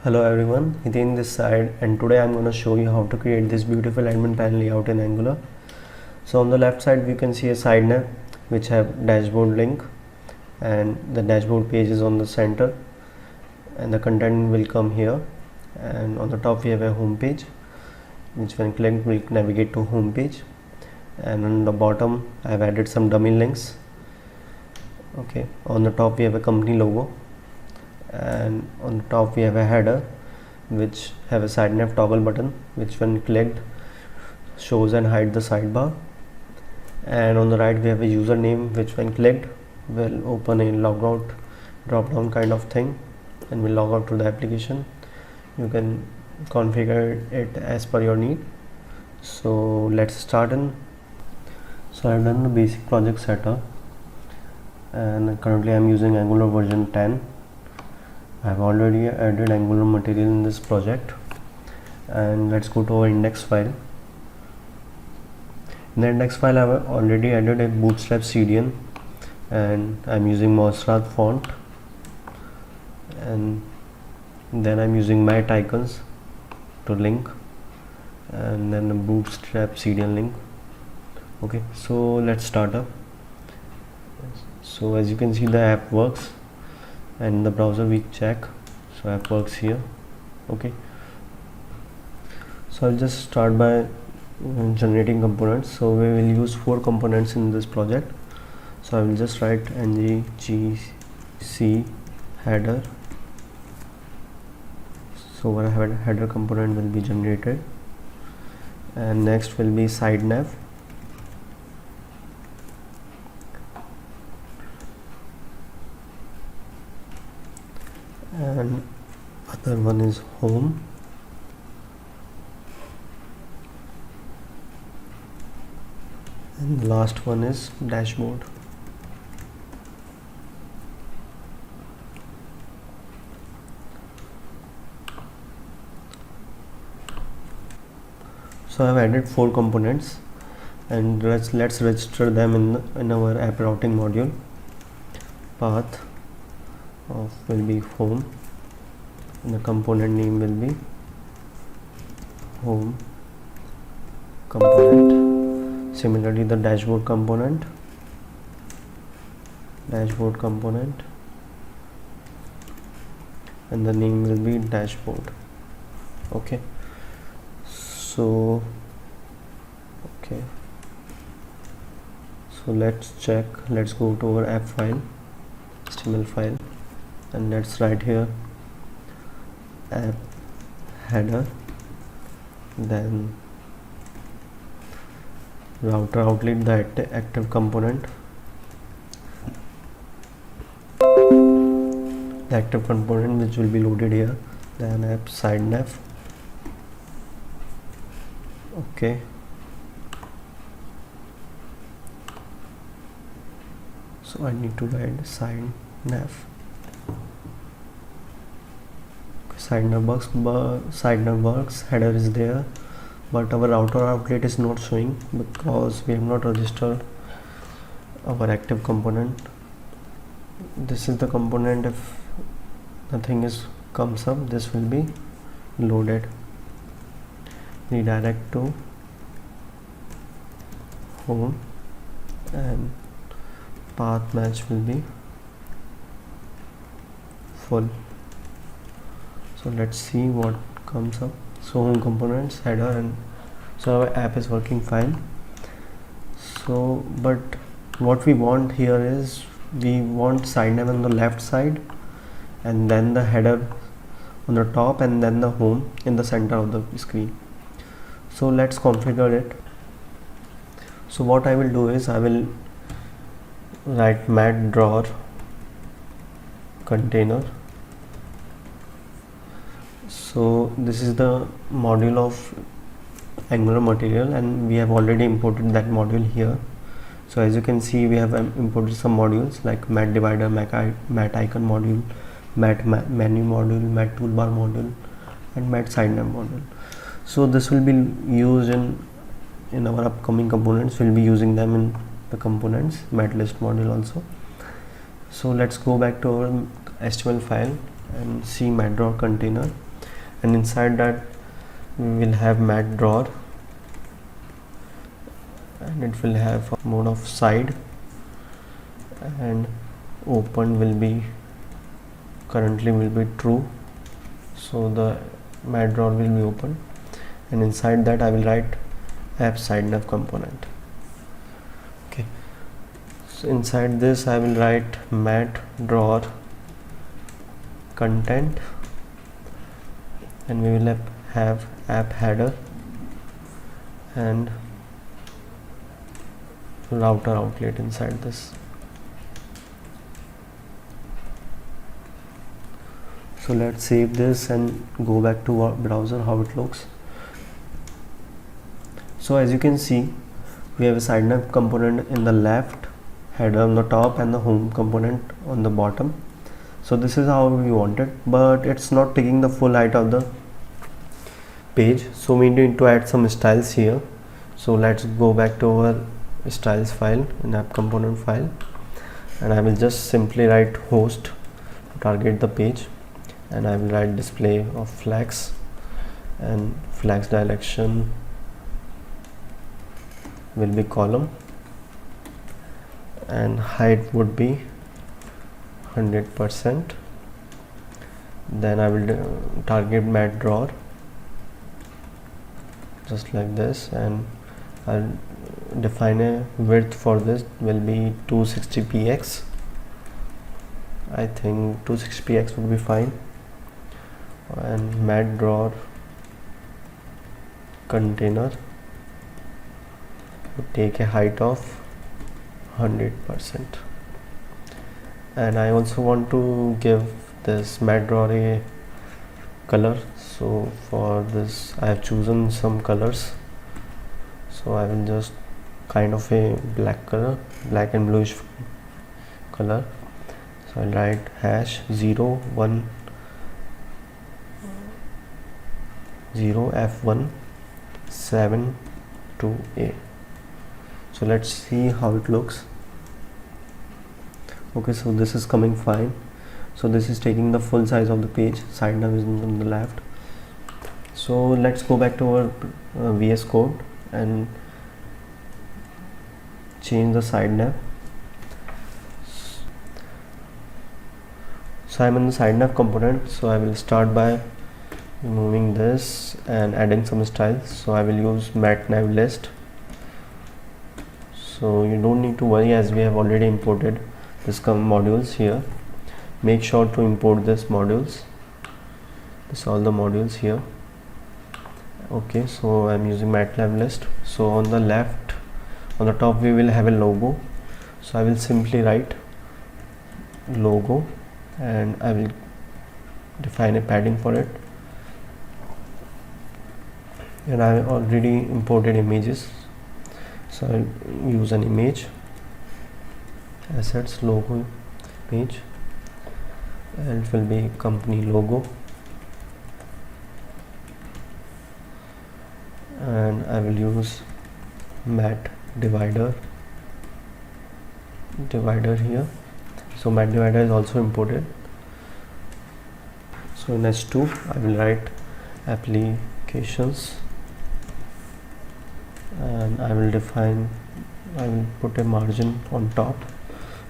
Hello everyone, Hiten this side, and today I'm going to show you how to create this beautiful admin panel layout in Angular. So on the left side we can see a side nav which have dashboard link, and the dashboard page is on the center and the content will come here, and on the top we have a home page which when clicked will navigate to home page, and on the bottom I have added some dummy links. Okay, on the top we have a company logo, and on the top we have a header which have a side nav toggle button which when clicked shows and hide the sidebar, and on the right we have a username which when clicked will open a logout drop down kind of thing and will log out to the application. You can configure it as per your need. So let's start in. So I've done the basic project setup, and currently I'm using Angular version 10. I've already added Angular material in this project, and let's go to our index file. In the index file I've already added a bootstrap CDN, and I'm using Mossad font, and then I'm using mat icons to link, and then a bootstrap CDN link. Okay, so let's start up. So as you can see the app works, and in the browser we check, so app works here. Okay, so I'll just start by generating components. So we will use 4 components in this project. So I will just write ng-gc header. So our header component will be generated, and next will be side nav, and other one is home, and the last one is dashboard. So I've added 4 components, and let's register them in our app routing module. Path of will be home, and the component name will be home component. Similarly the dashboard component, and the name will be dashboard. Okay, so let's check. Let's go to our app file, HTML file, and let's write here app header, then router outlet, the active component, which will be loaded here, then app side nav. Okay, so I need to write side nav. Side nav works, header is there, but our router outlet is not showing because we have not registered our active component. This is the component. If nothing comes up, this will be loaded. Redirect to home, and path match will be full. So let's see what comes up. So home components, header, and so our app is working fine. So but what we want here is we want side nav on the left side, and then the header on the top, and then the home in the center of the screen. So let's configure it. So what I will do is I will write mat drawer container. So this is the module of Angular material, and we have already imported that module here. So as you can see, we have imported some modules like mat divider, mat icon module, mat menu module, mat toolbar module, and mat side nav module. So this will be used in our upcoming components. We'll be using them in the components, mat list module also. So let's go back to our HTML file and see mat drawer container. and inside that we will have mat drawer, and it will have a mode of side, and open will be currently will be true, so the mat drawer will be open, and inside that I will write app side nav component. Okay, so inside this I will write mat drawer content, and we will have app header and router outlet inside this. So let's save this and go back to our browser how it looks. So as you can see, we have a side nav component in the left, header on the top, and the home component on the bottom. So this is how we want it, but it's not taking the full height of the page, so we need to add some styles here. So let's go back to our styles file in app component file, and I will just simply write host to target the page, and I will write display of flags, and flags direction will be column, and height would be 100%. Then I will target mat drawer just like this, and I'll define a width for this will be 260px. I think 260px would be fine. And mat drawer container would take a height of 100%. And I also want to give this mat drawer a color, so for this I have chosen some colors. So I will just kind of a black color, black and bluish color. So I'll write hash 010 F1 7 2A. So let's see how it looks. Okay, so this is coming fine. So this is taking the full size of the page. Side nav is on the left. So let's go back to our VS Code and change the side nav. So I'm in the side nav component, so I will start by removing this and adding some styles. So I will use mat nav list. So you don't need to worry, as we have already imported this modules here. Make sure to import this modules. This all the modules here. Okay, so I'm using mat nav list. So on the left, on the top, we will have a logo. So I will simply write logo, and I will define a padding for it. And I already imported images, so I'll use an image, assets, logo, page, and it will be company logo, and I will use mat divider here. So mat divider is also imported. So in S2 I will write applications, and I will put a margin on top.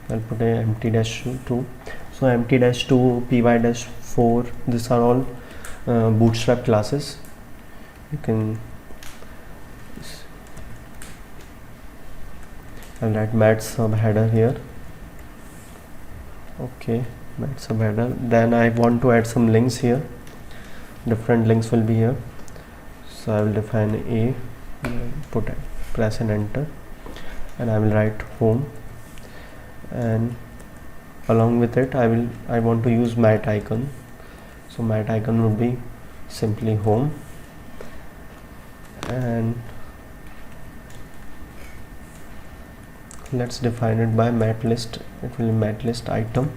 I'll put a empty-2. So empty-2, py-4, these are all bootstrap classes. You can, I'll write mat subheader here. Okay, mat subheader. Then I want to add some links here. Different links will be here. So I will define a, press and enter, and I will write home, and along with it I want to use mat icon. So mat icon would be simply home, and let's define it by mat list. It will be mat list item,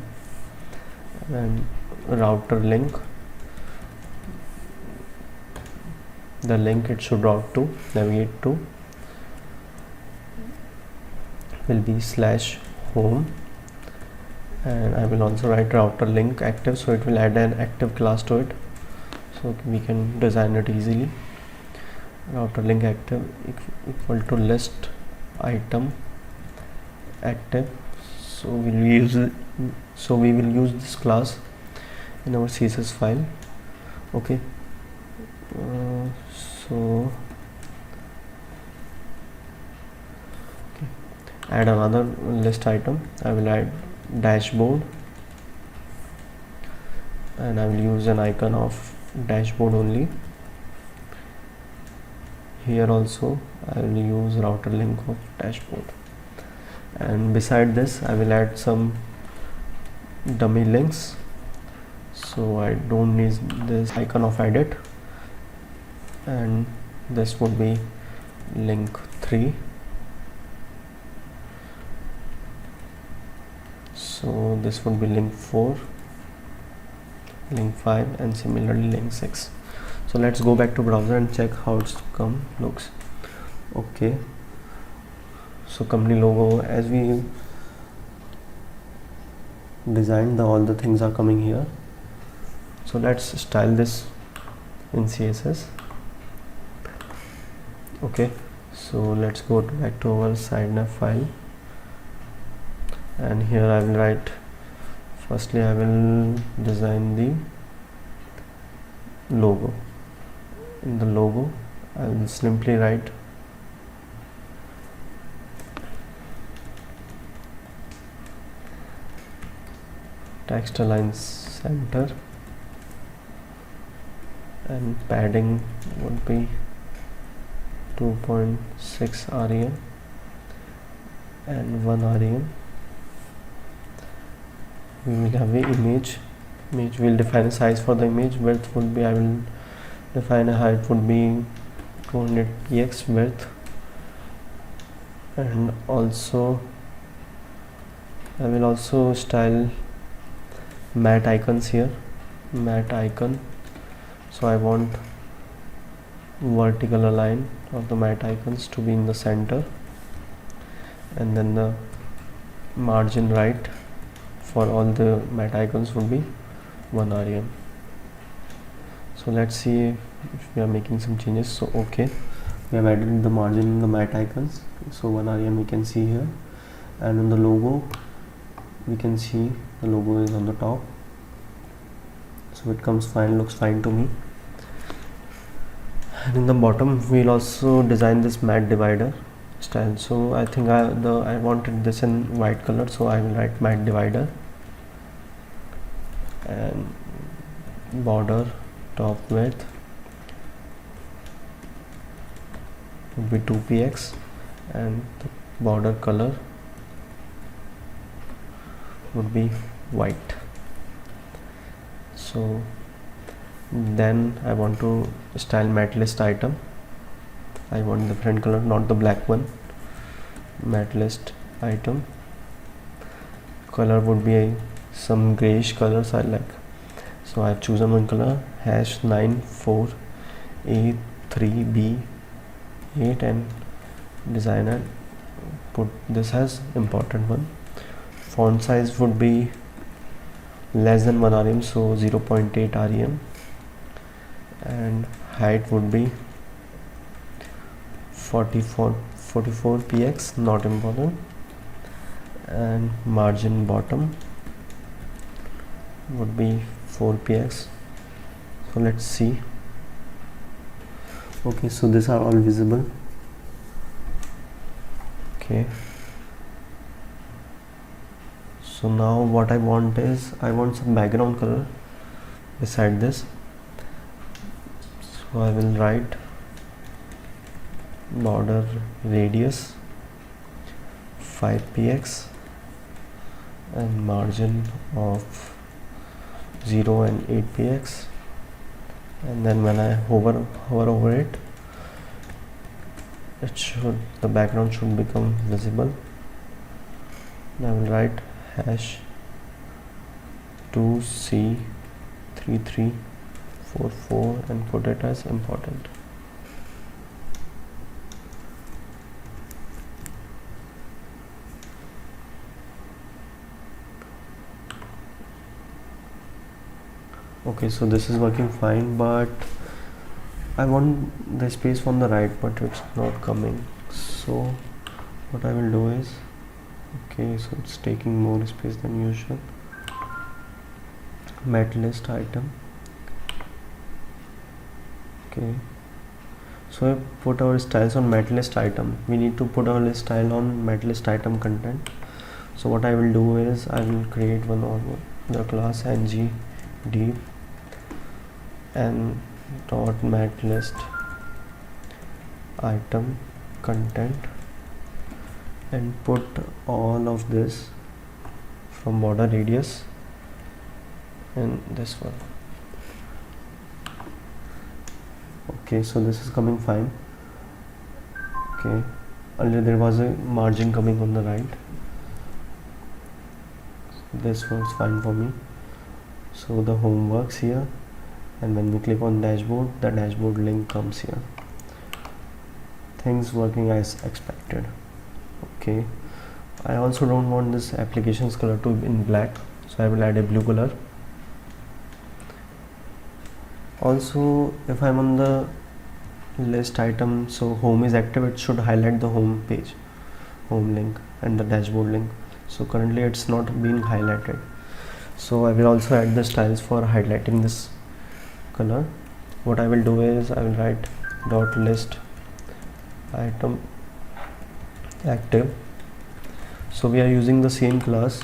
and router link. The link it should route to, navigate to, will be /home, and I will also write router link active, so it will add an active class to it. So so we can design it easily. Router link active equal to list item active. So we will use this class in our CSS file. Okay, so add another list item. I will add dashboard, and I will use an icon of dashboard only. Here also I will use router link of dashboard, and beside this I will add some dummy links, so I don't need this icon of edit, and this would be link 3. So this would be link 4, link 5, and similarly link 6. So let's go back to browser and check how it's looks. Okay, so company logo, as we designed, all the things are coming here. So let's style this in CSS. Okay, so let's go back to our sidenav file, and here I will write, firstly I will design the logo. In the logo I will simply write text align center, and padding would be 2.6 rem and 1 rem. We will have an image. Will define a size for the image. Width would be, I will define a height would be 200 px width, and also I will also style matte icons here. Matte icon, so I want vertical align of the matte icons to be in the center, and then the margin right for all the matte icons would be 1 rem. So let's see if we are making some changes. So okay, we have added the margin in the matte icons, so 1 rem we can see here, and in the logo we can see the logo is on the top, so it comes fine, looks fine to me. And in the bottom we'll also design this matte divider style. So I think I wanted this in white color, so I will write matte divider, and border top width would be 2px, and the border color would be white. So then I want to style matte list item. I want different color, not the black one. Matte list item color would be some grayish colors I like, so I have chosen one color, #94A3B8, and designer put this as important one. Font size would be less than 1 rem, so 0.8 rem, and height would be 44 px, not important, and margin bottom would be 4px. So let's see. Okay, so these are all visible. Okay, so now what I want is, I want some background color beside this, so I will write border radius 5px and margin of 0 and 8px, and then when I hover over it, the background should become visible. I will write #2c3344 and put it as important. Okay, so this is working fine, but I want the space from the right, but it's not coming. So what I will do is, okay, so it's taking more space than usual. Mat list item. Okay, so I put our styles on mat list item. We need to put our list style on mat list item content. So what I will do is I will create one on the class ng deep and dot mat list item content and put all of this from border radius and this one. Okay, so this is coming fine. Okay, earlier there was a margin coming on the right. This works fine for me. So the home works here, and when we click on dashboard, the dashboard link comes here. Things working as expected. Okay, I also don't want this applications color to be in black, so I will add a blue color. Also, if I'm on the list item, so home is active, it should highlight the home page, home link and the dashboard link. So currently it's not being highlighted, so I will also add the styles for highlighting this color. What I will do is I will write dot list item active. So we are using the same class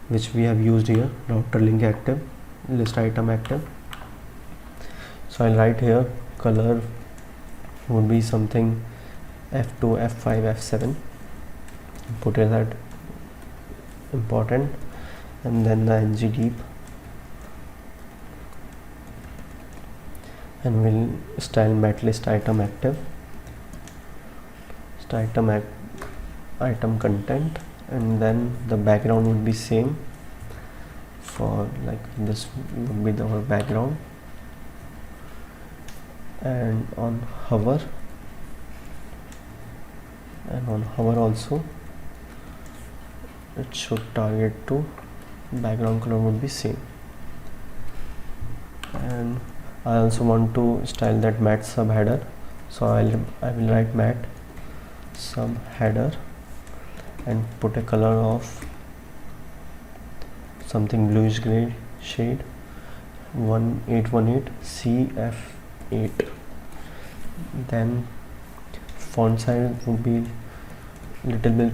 which we have used here, router link active, list item active. So I'll write here color would be something F2, F5, F7, put it at important, and then the ng deep, and we'll style mat list item active, item content, and then the background would be same for like this would be our background, and on hover also it should target to background color would be same. And I also want to style that mat subheader, so I will write mat subheader and put a color of something bluish gray shade 1818 CF8. Then font size would be little bit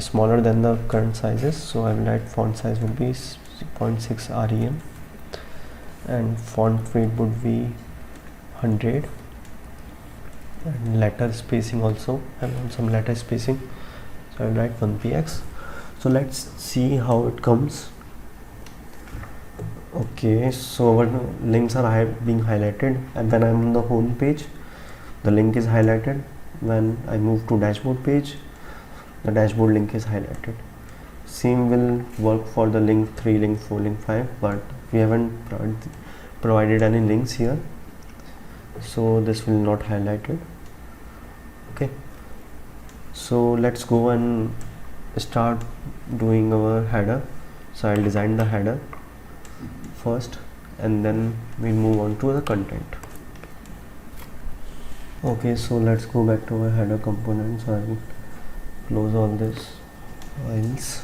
smaller than the current sizes, so I will write font size would be 0.6 rem, and font weight would be 100, and letter spacing also I want some letter spacing, so I will write 1px. So let's see how it comes. Okay, so our links are being highlighted, and when I'm on the home page the link is highlighted. When I move to dashboard page, the dashboard link is highlighted. Same will work for the link 3, link 4, link 5, but we haven't provided any links here, so this will not highlight it. Okay, so let's go and start doing our header. So I'll design the header first, and then we'll move on to the content. Okay, so let's go back to our header component. So I will close all these files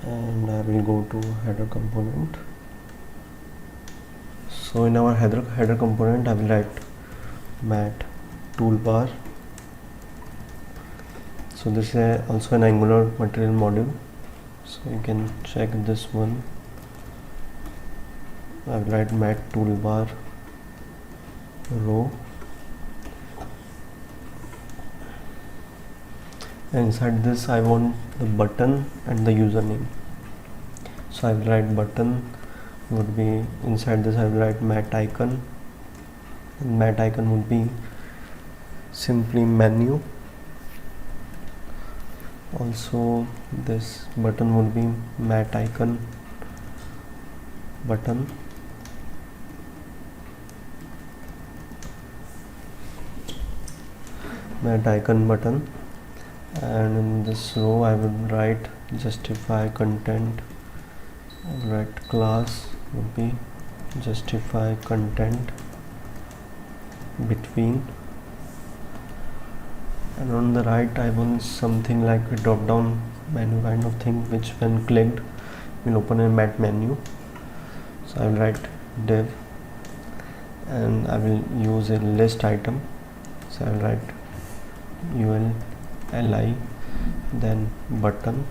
and I will go to header component. So in our header component I will write mat toolbar. So this is also an Angular material module, so you can check this one. I will write mat toolbar row, and inside this I want the button and the username, so I will write button would be inside this. I will write mat icon, and mat icon would be simply menu. Also this button would be mat icon button, mat icon button, and in this row I would write justify content I'll write class would be justify content between, and on the right I want something like a drop down menu kind of thing, which when clicked will open a matte menu. So I will write div and I will use a list item. So I will write ULLI, then button,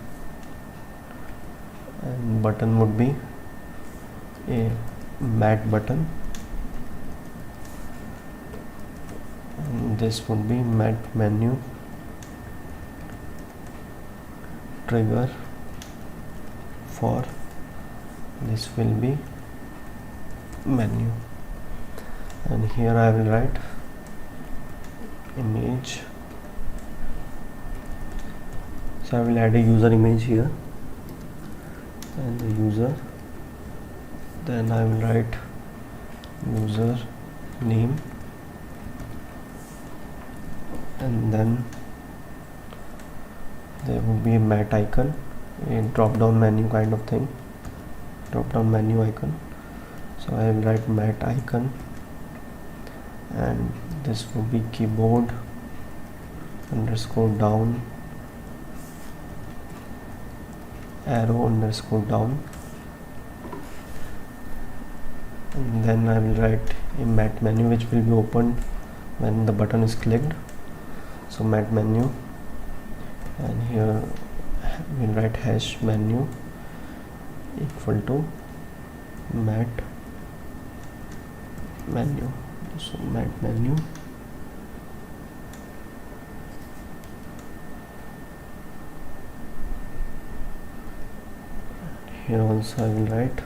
and button would be a matte button, and this would be matte menu. Trigger for this will be menu, and here I will write image. So I will add a user image here and the user, then I will write user name, and then there will be a matte icon, a drop down menu kind of thing, drop down menu icon. So I will write matte icon, and this will be keyboard underscore down arrow underscore down, and then I will write a matte menu which will be opened when the button is clicked. So matte menu, and here we'll write hash menu equal to matte menu. So matte menu, here also I will write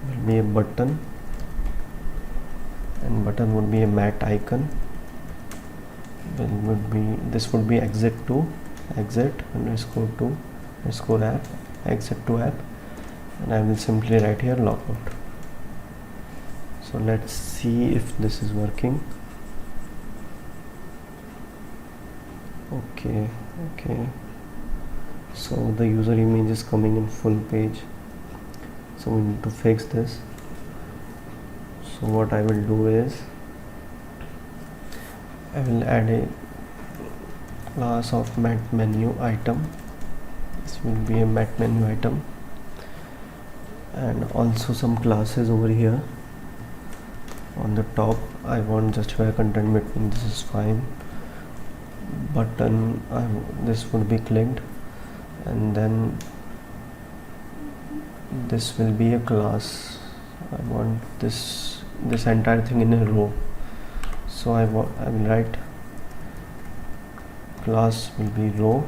will be a button, and button would be a matte icon, then would be this would be exit to exit underscore to underscore app, exit to app, and I will simply write here logout. So let's see if this is working. Okay, so the user image is coming in full page, so we need to fix this. So what I will do is I will add a class of matte menu item. This will be a matte menu item, and also some classes over here. On the top I want justify content between, this is fine. Button, this would be clicked, and then this will be a class. I want this entire thing in a row, so I will write class will be row,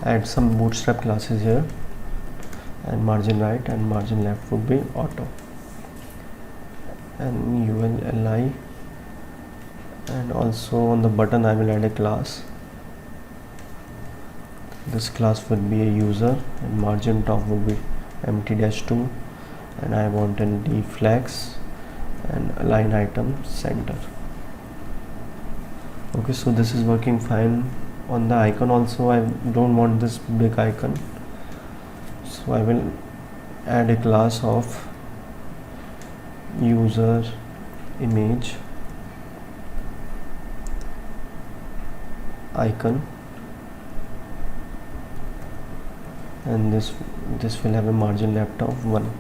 add some bootstrap classes here, and margin right and margin left would be auto, and ULLI, and also on the button I will add a class. This class will be a user, and margin top would be empty-2, and I want an deflex and align item center. Okay, so this is working fine. On the icon also I don't want this big icon, so I will add a class of user image icon, and this will have a margin left of 1,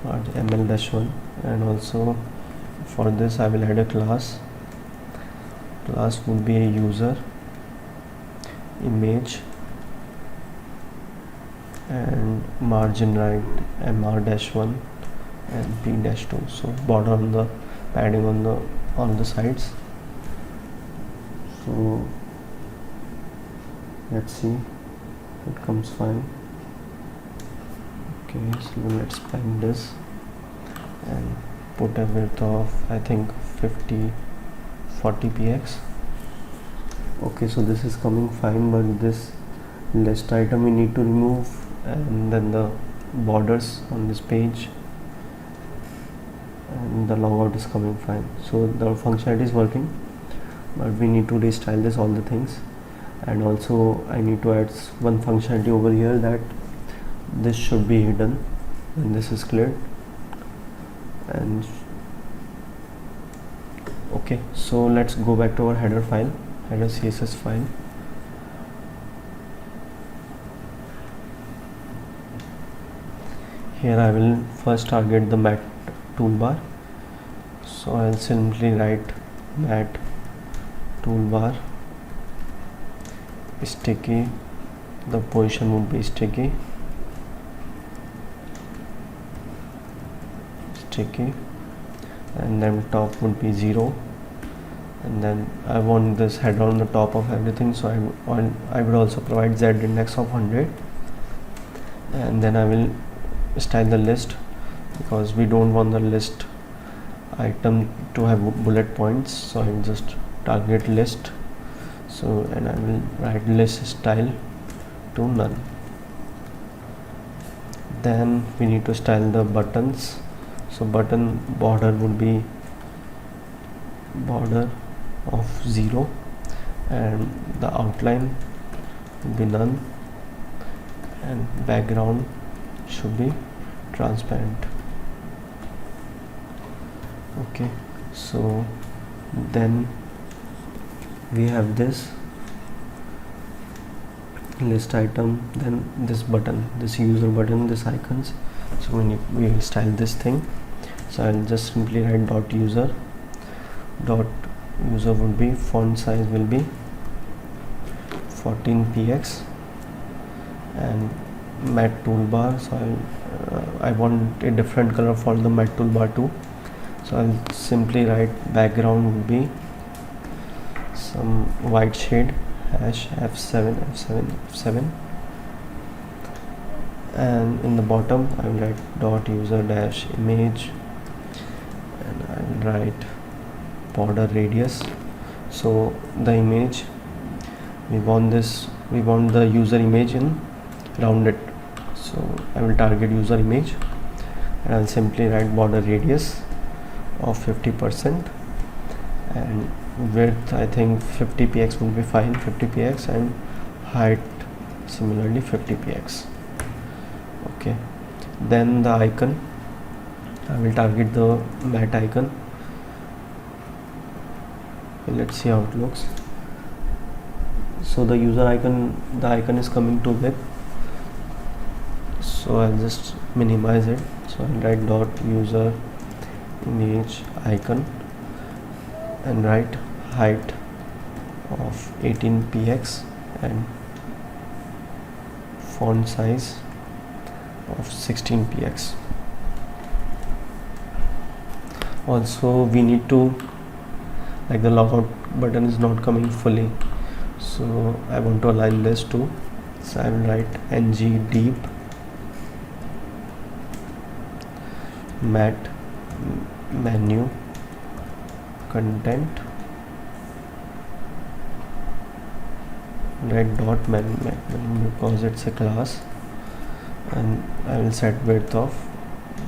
ml-1, and also for this I will add a class would be a user image and margin right mr-1 and p-2, so border on the padding on the sides. So let's see, it comes fine. Okay, so let's bind this and put a width of I think 40 px. Okay, so this is coming fine, but this list item we need to remove, and then the borders on this page, and the logout is coming fine. So the functionality is working, but we need to restyle this all the things. And also I need to add one functionality over here, that this should be hidden. when this is cleared. And okay, so let's go back to our header file, header CSS file. Here I will first target the matte toolbar, so I'll simply write matte toolbar sticky, the position would be sticky, and then top would be 0, and then I want this header on the top of everything, so I would also provide Z index of 100, and then I will style the list because we don't want the list item to have bullet points, so I will just target list, so and I will write list style to none. Then we need to style the buttons, so button border would be border of 0, and the outline would be none, and background should be transparent. Okay, so then we have this list item, then this button, this user button, this icons, so we will style this thing. So I'll just simply write dot user would be font size will be 14px, and matte toolbar, so I want a different color for the matte toolbar too, so I'll simply write background would be some white shade F7, and in the bottom I will write dot user dash image, and I will write border radius. So the image, we want the user image in rounded, so I will target user image, and I'll simply write border radius of 50%, and width I think 50px will be fine, 50px, and height similarly 50px. Okay, then the icon, I will target the matte icon. Okay, let's see how it looks. So the user icon, the icon is coming to width, so I'll just minimize it, so I'll write dot user image icon and write height of 18px and font size of 16px. Also we need to, like the logout button is not coming fully, so I want to align this too, so I will write ng deep matte menu content, write dot menu because it's a class, and I will set width of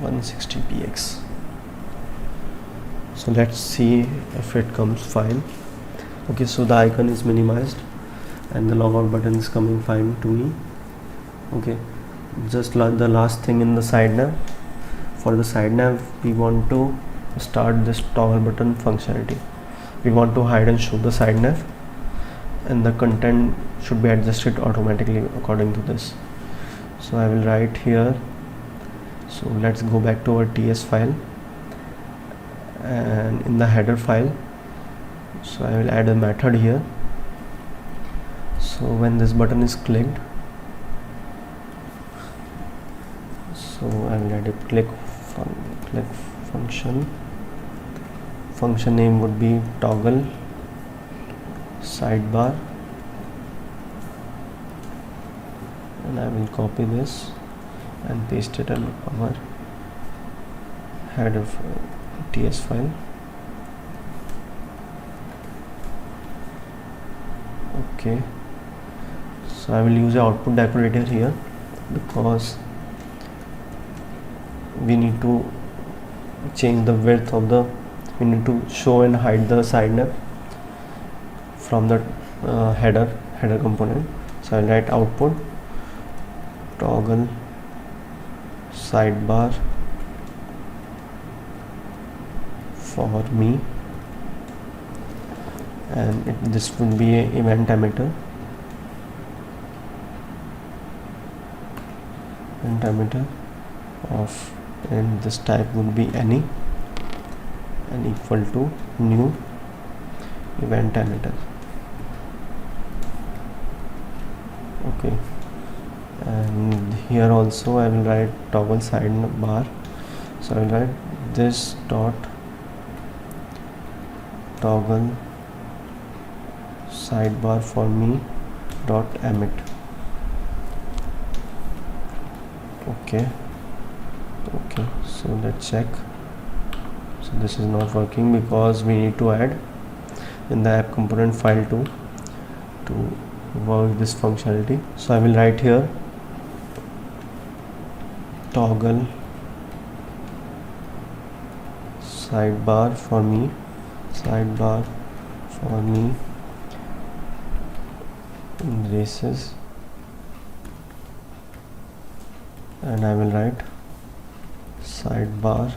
160px. So let's see if it comes fine. Okay, so the icon is minimized and the logout button is coming fine to me. Okay, just the last thing in the side nav. For the side nav, we want to start this toggle button functionality. We want to hide and show the side nav, and the content should be adjusted automatically according to this. So I will write here, so let's go back to our TS file, and in the header file, so I will add a method here. So when this button is clicked, so I will add a click function name would be toggle sidebar, and I will copy this and paste it in our header TS file. Okay, so I will use the output decorator here because we need to change the width of the, we need to show and hide the side nav from the header component. So I'll write output toggle sidebar for me, and this would be a event emitter. Of, and this type would be any, and equal to new event emitter. Okay, and here also I will write toggle sidebar. So I will write this dot toggle sidebar for me dot emit. Okay, so let's check. So this is not working because we need to add in the app component file to work this functionality. So I will write here toggle sidebar for me in braces, and I will write sidebar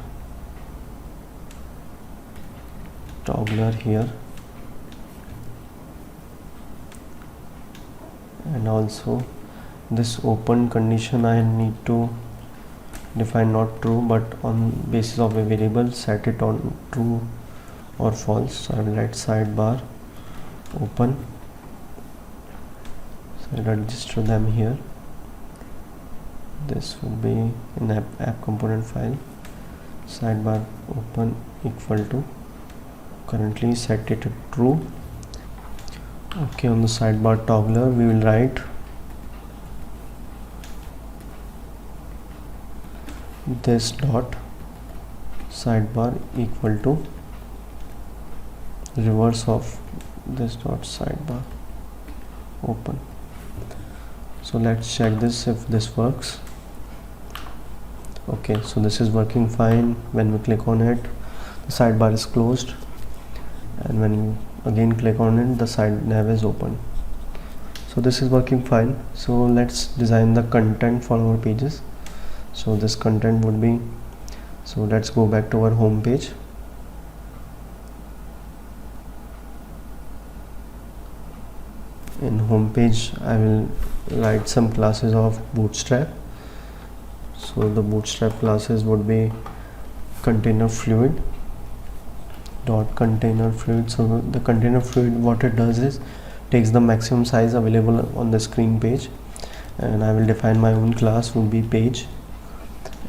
toggler here, and also this open condition I need to define not true, but on basis of a variable set it on true or false. So I will write sidebar open. So I register them here. This will be in app component file. Sidebar open equal to, currently set it to true. Okay, on the sidebar toggler we will write this dot sidebar equal to reverse of this dot sidebar open. So let's check this if this works. Okay, so this is working fine. When we click on it, the sidebar is closed, and when you again click on it, the side nav is open. So this is working fine. So let's design the content for our pages. So this content would be, so let's go back to our home page. In home page I will write some classes of Bootstrap. So the Bootstrap classes would be container fluid dot container fluid. So the container fluid, what it does is takes the maximum size available on the screen page, and I will define my own class would be page,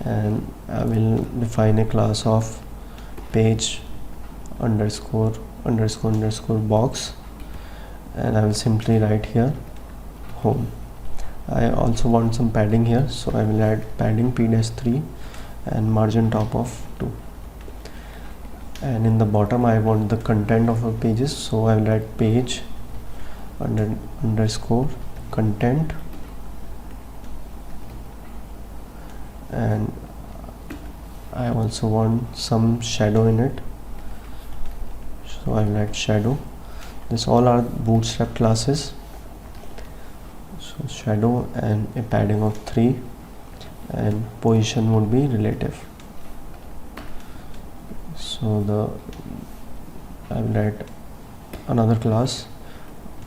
and I will define a class of page underscore box, and I will simply write here home. I also want some padding here, so I will add padding p-3 and margin top of 2, and in the bottom I want the content of our pages, so I will write page underscore content, and I also want some shadow in it, so I will write shadow. This all are Bootstrap classes. So shadow and a padding of 3, and position would be relative. So I will write another class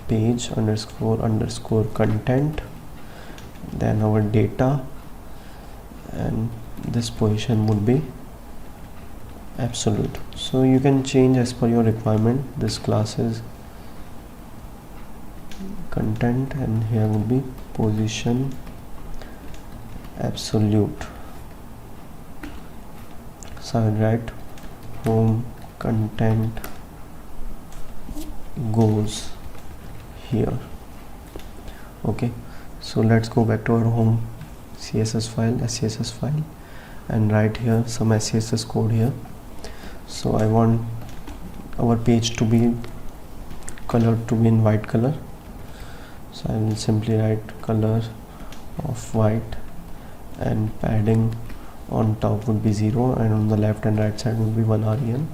page underscore content, then our data, and this position would be absolute. So you can change as per your requirement. This class is content, and here would be position absolute. So I will write home content goes here. Okay, so let's go back to our home SCSS file and write here some SCSS code here. So I want our page to be colored to be in white color, so I will simply write color of white, and padding on top would be 0, and on the left and right side would be 1 REN,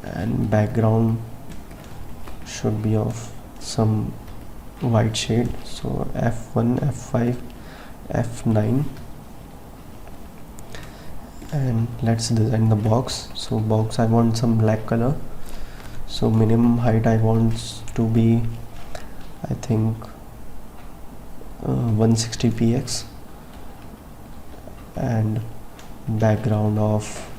and background should be of some white shade, so F1, F5, F9, and let's design the box. So box, I want some black color. So minimum height I want to be, I think 160px, and background of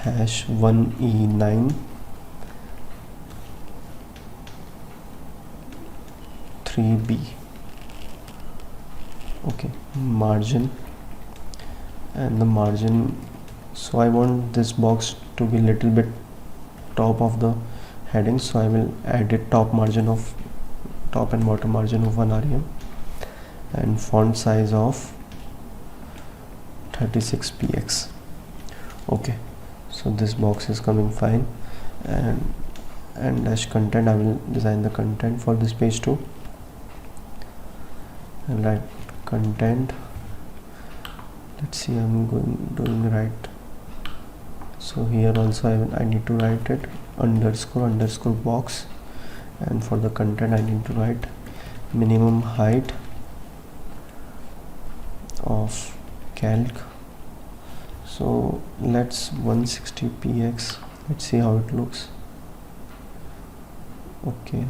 #1e9 3b. Okay, margin, and the margin, so I want this box to be little bit top of the heading, so I will add it top and bottom margin of 1 rem, and font size of 36px. Okay, so this box is coming fine. And dash content, I will design the content for this page too, and write content. Let's see, I'm doing right. So here also I need to write it underscore box, and for the content I need to write minimum height of calc. So let's 160px, let's see how it looks. Okay,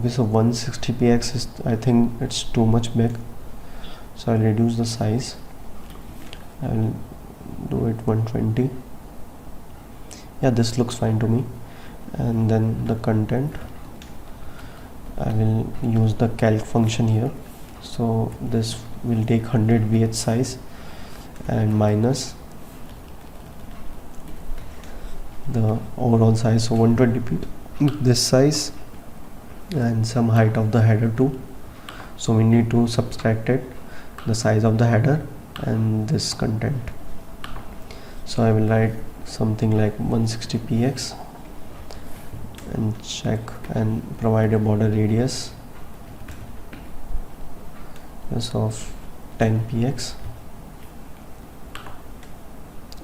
so 160px is, I think it's too much big, so I'll reduce the size. I'll do it 120. Yeah, this looks fine to me. And then the content, I will use the calc function here. So this will take 100 vh size and minus the overall size, so 120p this size, and some height of the header too. So we need to subtract it, the size of the header and this content. So I will write something like 160px and check and provide a border radius of 10px.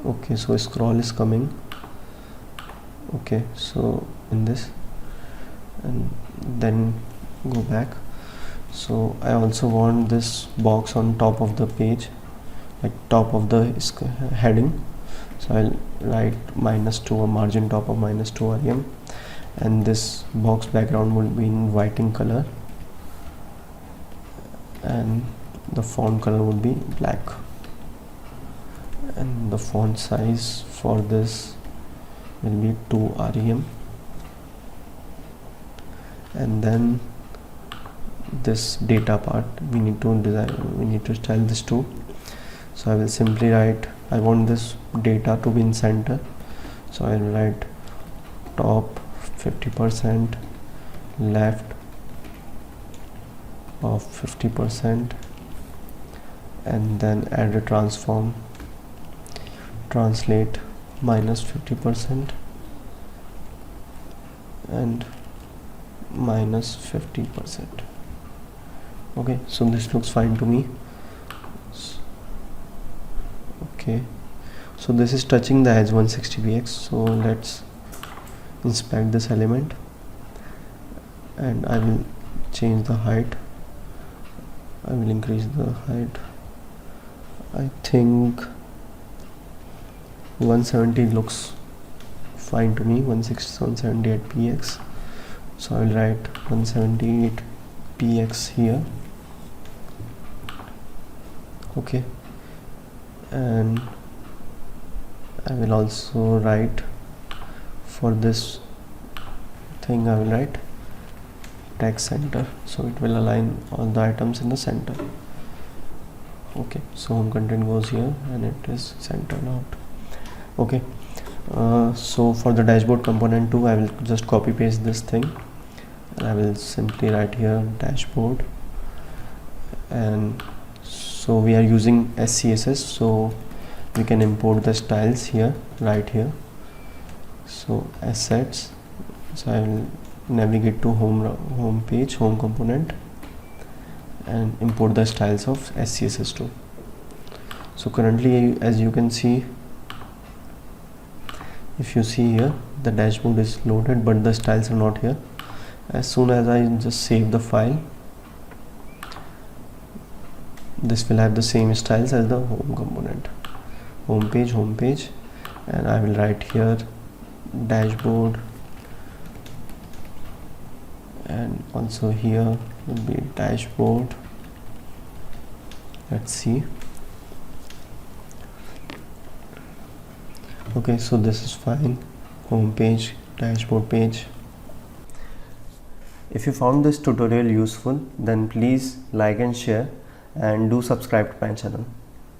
Okay, so scroll is coming. Okay, so in this, and then go back. So I also want this box on top of the page, like top of the heading. So I'll write -2 or margin top of -2 rem, and this box background will be in white in color, and the font color would be black, and the font size for this will be 2 rem. And then this data part we need to design, we need to style this too. So I will simply write, I want this data to be in center, so I will write top 50%, left of 50%, and then add a transform, translate -50% and -50%. Okay, so this looks fine to me. Okay, so this is touching the edge 160px, so let's inspect this element, and I will change the height. I will increase the height, I think 170 looks fine to me, 178px. So I will write 178px here. Okay, and I will also write for this thing, I will write text center, so it will align all the items in the center. Okay, so home content goes here and it is centered out. Okay, so for the dashboard component too, I will just copy paste this thing, and I will simply write here dashboard. And so we are using SCSS, so we can import the styles here, right here. So assets, so I will navigate to home page, home component, and import the styles of SCSS too. So currently, as you can see, if you see here, the dashboard is loaded, but the styles are not here. As soon as I just save the file, this will have the same styles as the home component, home page, and I will write here dashboard, and also here will be dashboard. Let's see. Okay, so this is fine. Home page, dashboard page. If you found this tutorial useful, then please like and share, and do subscribe to my channel.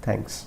Thanks.